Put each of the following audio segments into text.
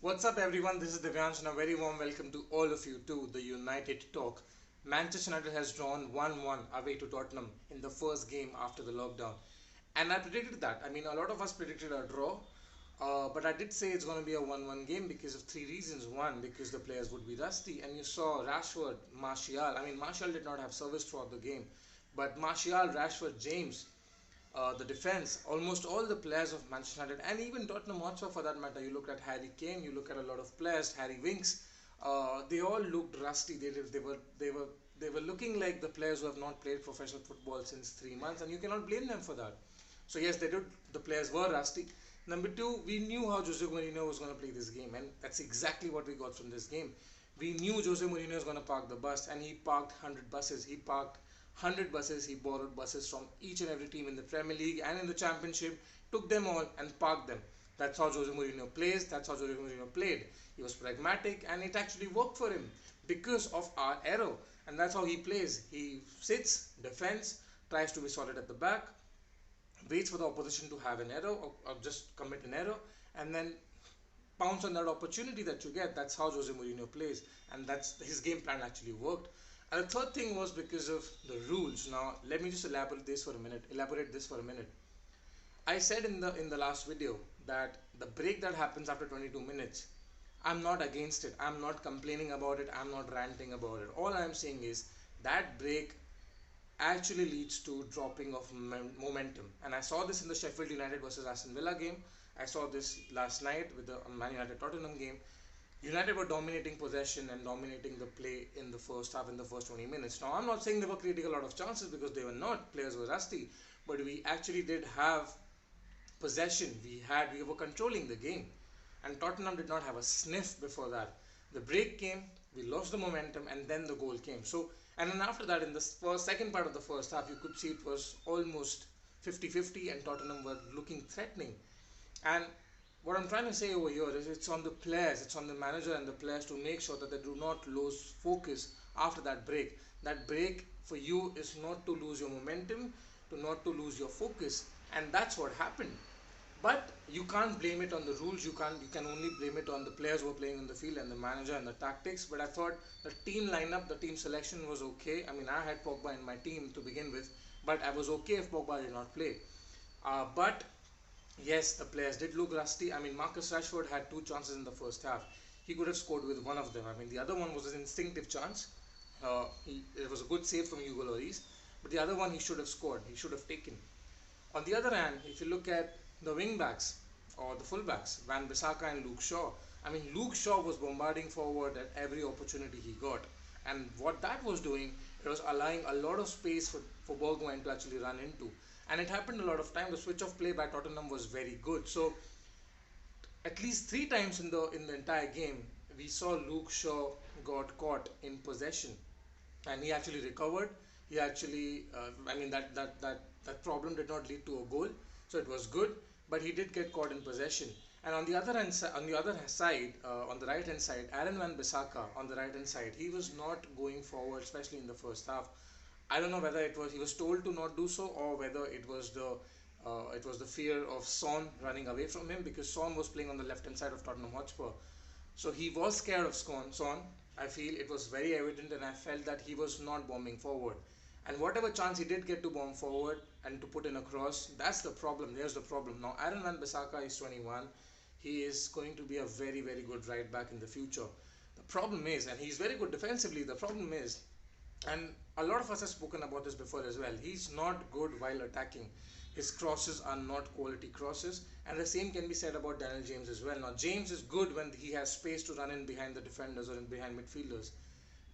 What's up, everyone? This is Divyansh, and a very warm welcome to all of you to the United Talk. Manchester United has drawn 1-1 away to Tottenham in the first game after the lockdown, and I predicted that. I mean, a lot of us predicted a draw, but I did say it's going to be a 1-1 game because of three reasons. One, because the players would be rusty, and you saw Rashford, Martial. I mean, Martial did not have service throughout the game, but Martial, Rashford, James, the defense, almost all the players of Manchester United and even Tottenham Hotspur for that matter. You look at Harry Kane, you look at a lot of players, Harry Winks. They all looked rusty. They were looking like the players who have not played professional football since 3 months, and you cannot blame them for that. So yes, they did. The players were rusty. Number two, we knew how Jose Mourinho was going to play this game, and that's exactly what we got from this game. We knew Jose Mourinho was going to park the bus, and he parked 100 buses. He parked 100 buses. He borrowed buses from each and every team in the Premier League and in the Championship, took them all and parked them. That's how Jose Mourinho plays. That's how Jose Mourinho played. He was pragmatic, and it actually worked for him because of our error. And that's how he plays. He sits, defends, tries to be solid at the back, waits for the opposition to have an error or just commit an error, and then pounce on that opportunity that you get. That's how Jose Mourinho plays, and that's his game plan actually worked. And the third thing was because of the rules. Now, let me just elaborate this for a minute. I said in the last video that the break that happens after 22 minutes, I'm not against it. I'm not complaining about it. I'm not ranting about it. All I'm saying is that break actually leads to dropping of momentum. And I saw this in the Sheffield United versus Aston Villa game. I saw this last night with the Man United Tottenham game. United were dominating possession and dominating the play in the first half, in the first 20 minutes. Now, I'm not saying they were creating a lot of chances because they were not. Players were rusty, but we actually did have possession. We were controlling the game, and Tottenham did not have a sniff before that. The break came, we lost the momentum, and then the goal came. So, and then after that, in the second part of the first half, you could see it was almost 50-50, and Tottenham were looking threatening. And what I'm trying to say over here is it's on the players, it's on the manager and the players to make sure that they do not lose focus after that break. That break for you is not to lose your momentum, to not to lose your focus, and that's what happened. But you can't blame it on the rules. You can only blame it on the players who are playing in the field and the manager and the tactics. But I thought the team lineup, the team selection was okay. I mean, I had Pogba in my team to begin with, but I was okay if Pogba did not play. But yes, the players did look rusty. I mean, Marcus Rashford had two chances in the first half. He could have scored with one of them. I mean, the other one was an instinctive chance. It was a good save from Hugo Lloris, but the other one he should have scored. He should have taken. On the other hand, if you look at the wing backs or the full backs, Van Bissaka and Luke Shaw, I mean, Luke Shaw was bombarding forward at every opportunity he got. And what that was doing, it was allowing a lot of space for Bergwijn to actually run into. And it happened a lot of time. The switch of play by Tottenham was very good. So at least three times in the entire game, we saw Luke Shaw got caught in possession, and he actually recovered. He actually, I mean, that problem did not lead to a goal, so it was good. But he did get caught in possession. And on the other hand, on the right hand side, Aaron Van Bissaka on the right hand side, he was not going forward, especially in the first half. I don't know whether it was he was told to not do so, or whether it was the fear of Son running away from him, because Son was playing on the left hand side of Tottenham Hotspur. So he was scared of Son. I feel it was very evident, and I felt that he was not bombing forward. And whatever chance he did get to bomb forward and to put in a cross, that's the problem. There's the problem. Now, Aaron Van Bissaka is 21. He is going to be a very, very good right back in the future. The problem is, and he's very good defensively, the problem is, and a lot of us have spoken about this before as well, he's not good while attacking. His crosses are not quality crosses, and the same can be said about Daniel James as well. Now, James is good when he has space to run in behind the defenders or in behind midfielders,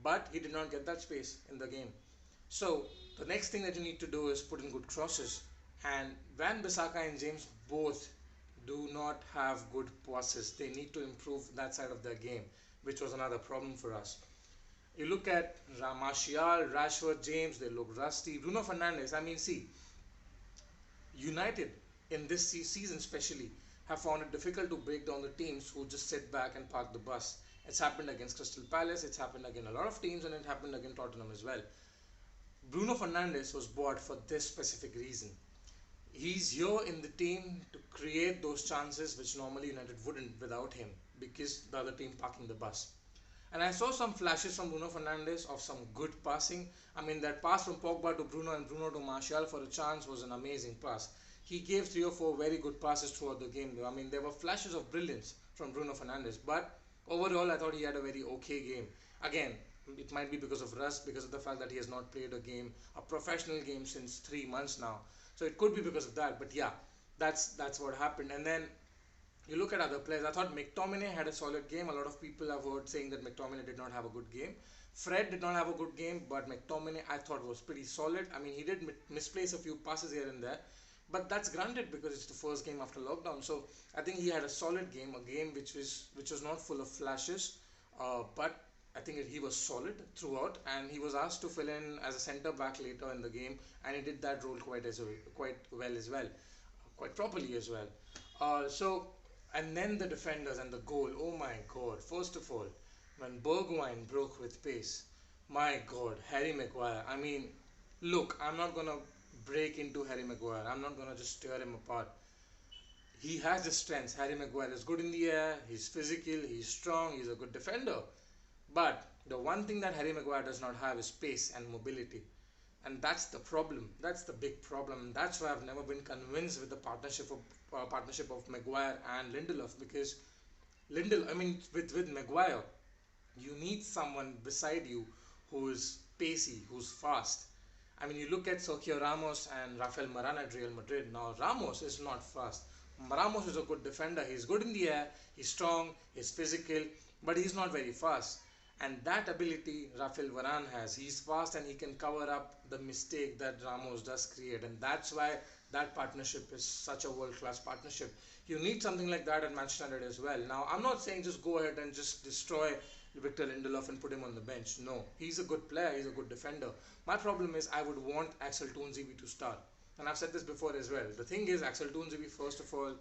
but he did not get that space in the game. So the next thing that you need to do is put in good crosses, and Van Bissaka and James both do not have good passes. They need to improve that side of their game, which was another problem for us. You look at Martial, Rashford, James, they look rusty. Bruno Fernandes, I mean, see, United in this season especially have found it difficult to break down the teams who just sit back and park the bus. It's happened against Crystal Palace, it's happened against a lot of teams, and it happened against Tottenham as well. Bruno Fernandes was bought for this specific reason. He's here in the team to create those chances which normally United wouldn't without him, because the other team parking the bus. And I saw some flashes from Bruno Fernandes of some good passing. I mean, that pass from Pogba to Bruno and Bruno to Martial for a chance was an amazing pass. He gave three or four very good passes throughout the game. I mean, there were flashes of brilliance from Bruno Fernandes, but overall, I thought he had a very okay game. Again, it might be because of rust, because of the fact that he has not played a game, a professional game, since 3 months now. So it could be because of that. But yeah, that's what happened. And then you look at other players. I thought McTominay had a solid game. A lot of people have heard saying that McTominay did not have a good game. Fred did not have a good game, but McTominay I thought was pretty solid. I mean, he did misplace a few passes here and there, but that's granted because it's the first game after lockdown. So I think he had a solid game, a game which was not full of flashes, but I think he was solid throughout, and he was asked to fill in as a centre back later in the game, and he did that role quite well as well, quite properly as well. So, and then the defenders and the goal. Oh my God! First of all, when Bergwijn broke with pace, my God, Harry Maguire. I mean, look, I'm not gonna break into Harry Maguire. I'm not gonna just tear him apart. He has the strengths. Harry Maguire is good in the air. He's physical. He's strong. He's a good defender. But the one thing that Harry Maguire does not have is pace and mobility. And that's the problem. That's the big problem. That's why I've never been convinced with the partnership of Maguire and Lindelof, because I mean, with Maguire, you need someone beside you who is pacey, who's fast. I mean, you look at Sergio Ramos and Rafael Varane at Real Madrid. Now, Ramos is not fast. Ramos is a good defender. He's good in the air. He's strong. He's physical, but he's not very fast. And that ability Rafael Varane has. He's fast and he can cover up the mistake that Ramos does create. And that's why that partnership is such a world-class partnership. You need something like that at Manchester United as well. Now, I'm not saying just go ahead and just destroy Victor Lindelof and put him on the bench. No, he's a good player. He's a good defender. My problem is I would want Axel Tuanzebe to start. And I've said this before as well. The thing is, Axel Tuanzebe, first of all,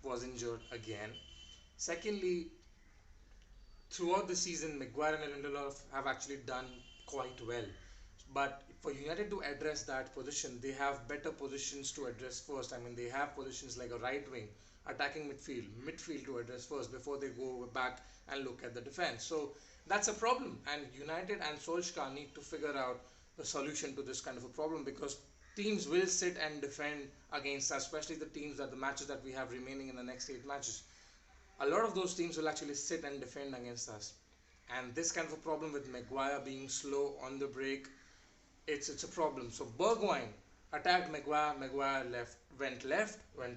was injured again. Secondly, throughout the season, Maguire and Lindelof have actually done quite well. But for United to address that position, they have better positions to address first. I mean, they have positions like a right wing, attacking midfield to address first before they go back and look at the defense. So that's a problem. And United and Solskjaer need to figure out the solution to this kind of a problem, because teams will sit and defend against us, especially the matches that we have remaining in the next 8 matches. A lot of those teams will actually sit and defend against us. And this kind of a problem with Maguire being slow on the break, it's a problem. So Bergwijn attacked Maguire. Maguire left, went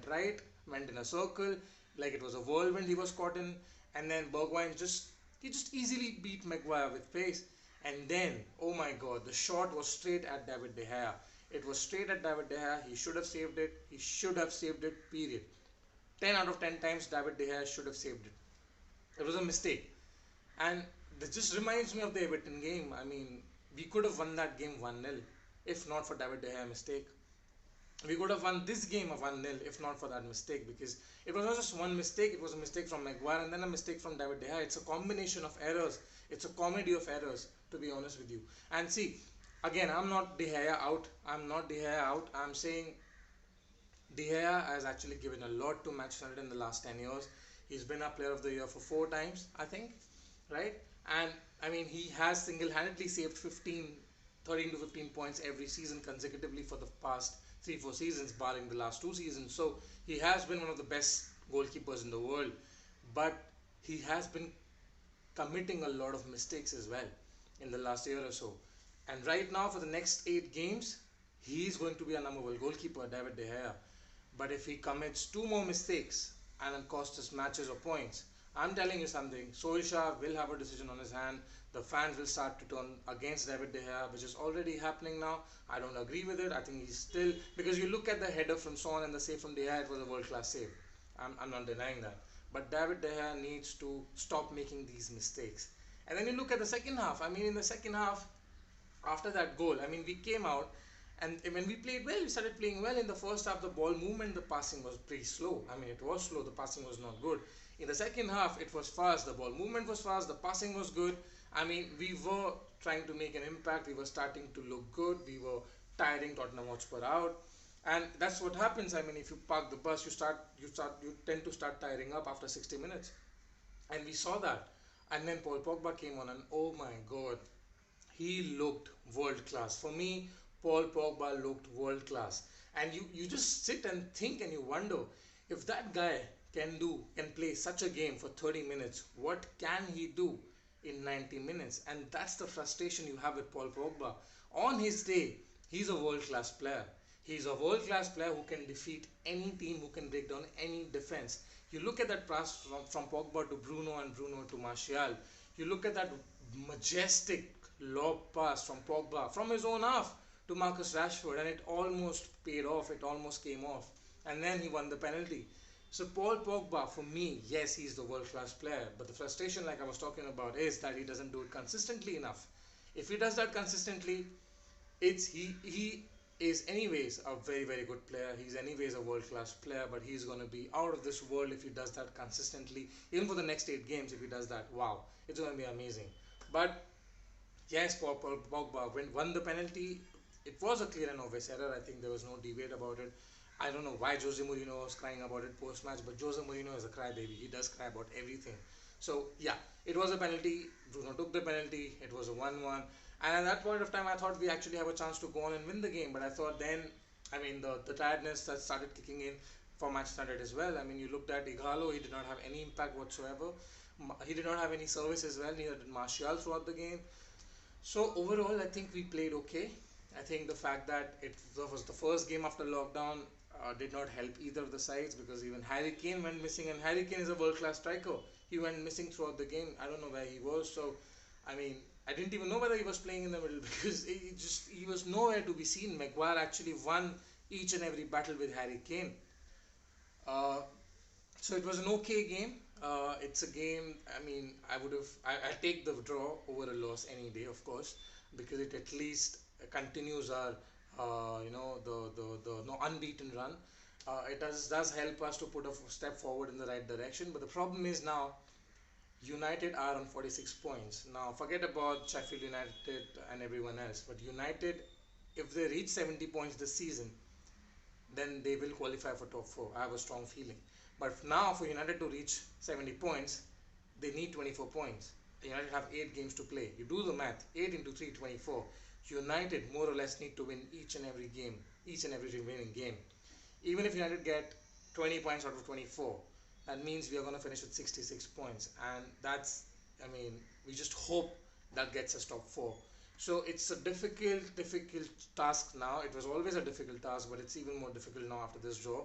right, went in a circle like it was a whirlwind he was caught in, and then Bergwijn just easily beat Maguire with pace. And then, oh my God, the shot was straight at David De Gea. It was straight at David De Gea. He should have saved it. He should have saved it. Period. 10 out of 10 times David De Gea should have saved it. It was a mistake. And this just reminds me of the Everton game. I mean, we could have won that game 1-0 if not for David De Gea mistake. We could have won this game of 1-0 if not for that mistake, because it was not just one mistake, it was a mistake from Maguire and then a mistake from David De Gea. It's a combination of errors. It's a comedy of errors, to be honest with you. And see, again, I'm not De Gea out. I'm saying De Gea has actually given a lot to Manchester United in the last 10 years. He's been our player of the year for 4 times, I think, right? And I mean, he has single-handedly saved 13 to 15 points every season consecutively for the past 3-4 seasons, barring the last 2 seasons. So he has been one of the best goalkeepers in the world, but he has been committing a lot of mistakes as well in the last year or so. And right now, for the next 8 games, he's going to be a number one goalkeeper, David De Gea. But if he commits 2 more mistakes and it costs us matches or points, I'm telling you something, Solskjaer will have a decision on his hand. The fans will start to turn against David De Gea, which is already happening now. I don't agree with it. I think he's still, because you look at the header from Son and the save from De Gea, it was a world-class save. I'm not denying that. But David De Gea needs to stop making these mistakes. And then you look at the second half. I mean, in the second half, after that goal, I mean, we came out and when we played well, we started playing well. In the first half, the ball movement, the passing was pretty slow. I mean, it was slow. The passing was not good. In the second half, it was fast. The ball movement was fast. The passing was good. I mean, we were trying to make an impact. We were starting to look good. We were tiring Tottenham Hotspur out. And that's what happens. I mean, if you park the bus, you tend to start tiring up after 60 minutes. and we saw that. And then Paul Pogba came on, and oh my god, he looked world class. For me, Paul Pogba looked world class. And you just sit and think and you wonder, if that guy can play such a game for 30 minutes, what can he do in 90 minutes? And that's the frustration you have with Paul Pogba. On his day, he's a world class player. He's a world class player who can defeat any team, who can break down any defense. You look at that pass from Pogba to Bruno and Bruno to Martial. You look at that majestic lob pass from Pogba from his own half to Marcus Rashford, and it almost paid off. It almost came off, and then he won the penalty. So Paul Pogba, for me, yes, he's the world class player, but the frustration, like I was talking about, is that he doesn't do it consistently enough. If he does that consistently, he is anyways a very good player. He's anyways a world class player, but he's gonna be out of this world if he does that consistently. Even for the next 8 games, if he does that, wow, it's gonna be amazing. But yes, Paul Pogba won the penalty. It was a clear and obvious error. I think there was no debate about it. I don't know why Jose Mourinho was crying about it post match, but Jose Mourinho is a crybaby. He does cry about everything. So yeah, it was a penalty. Bruno took the penalty. It was a 1-1. And at that point of time, I thought we actually have a chance to go on and win the game. But I thought then, I mean, the tiredness that started kicking in for Manchester United as well. I mean, you looked at Igalo, he did not have any impact whatsoever. He did not have any service as well, neither did Martial throughout the game. So overall, I think we played okay. I think the fact that it was the first game after lockdown did not help either of the sides, because even Harry Kane went missing, and Harry Kane is a world-class striker. He went missing throughout the game. I don't know where he was. So, I mean, I didn't even know whether he was playing in the middle because he was nowhere to be seen. Maguire actually won each and every battle with Harry Kane. Uh, so it was an okay game. It's a game. I mean, I take the draw over a loss any day, of course, because it at least continues our the no unbeaten run. It does help us to put a step forward in the right direction. But the problem is now United are on 46 points. Now forget about Sheffield United and everyone else. But United, if they reach 70 points this season, then they will qualify for top four. I have a strong feeling. But now for United to reach 70 points, they need 24 points. United have 8 games to play. You do the math, 8 into 3, 24. United more or less need to win each and every game, each and every remaining game. Even if United get 20 points out of 24, that means we are going to finish with 66 points. And that's, I mean, we just hope that gets us top 4. So it's a difficult task now. It was always a difficult task, but it's even more difficult now after this draw.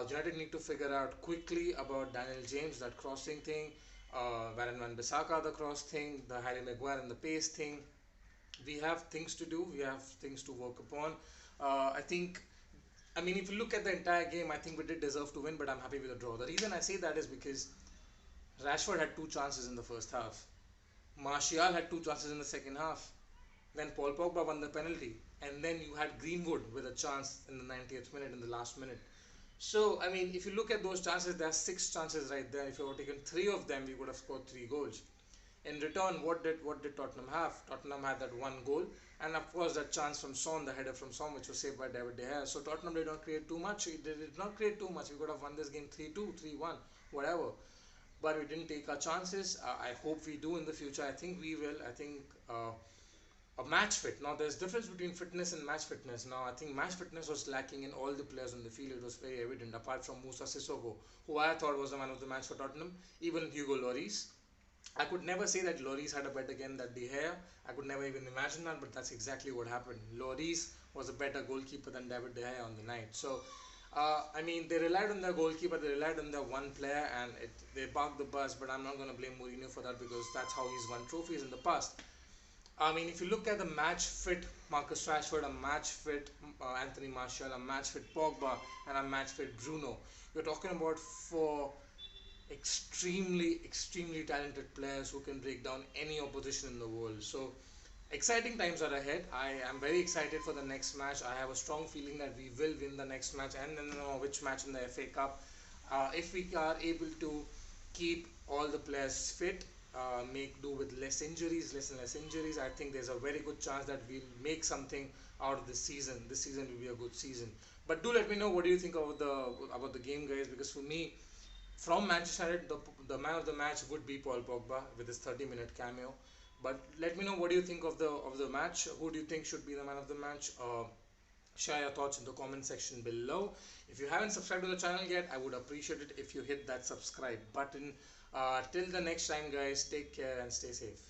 United need to figure out quickly about Daniel James, that crossing thing, Varane Van Bissaka, the cross thing, the Harry Maguire and the pace thing. We have things to do. We have things to work upon. I think, I mean, if you look at the entire game, I think we did deserve to win, but I'm happy with the draw. The reason I say that is because Rashford had 2 chances in the first half. Martial had 2 chances in the second half. Then Paul Pogba won the penalty. And then you had Greenwood with a chance in the 90th minute, in the last minute. So, I mean, if you look at those chances, there are 6 chances right there. If you had taken 3 of them, we would have scored 3 goals. In return, what did Tottenham have? Tottenham had that 1 goal, and of course that chance from Son, the header from Son, which was saved by David De Gea. So Tottenham did not create too much. It did not create too much. We could have won this game 3-2, 3-1, whatever. But we didn't take our chances. I hope we do in the future. I think we will. I think a match fit. Now there's difference between fitness and match fitness. Now I think match fitness was lacking in all the players on the field. It was very evident. Apart from Musa Sissoko, who I thought was the man of the match for Tottenham, even Hugo Lloris. I could never say that Lloris had a better game than De Gea. I could never even imagine that, but that's exactly what happened. Lloris was a better goalkeeper than David De Gea on the night. So, I mean, they relied on their goalkeeper, they relied on their one player, and they parked the bus. But I'm not going to blame Mourinho for that, because that's how he's won trophies in the past. I mean, if you look at the match fit Marcus Rashford, a match fit Anthony Martial, a match fit Pogba, and a match fit Bruno, you're talking about 4 extremely talented players who can break down any opposition in the world. So exciting times are ahead. I am very excited for the next match. I have a strong feeling that we will win the next match, and then know which match in the FA Cup. If we are able to keep all the players fit, make do with less and less injuries, I think there's a very good chance that we'll make something out of this season. This season will be a good season. But do let me know, what do you think about the game, guys? Because for me, From Manchester United, the man of the match would be Paul Pogba with his 30-minute cameo. But let me know, what do you think of the match? Who do you think should be the man of the match? Share your thoughts in the comment section below. If you haven't subscribed to the channel yet, I would appreciate it if you hit that subscribe button. Till the next time, guys, take care and stay safe.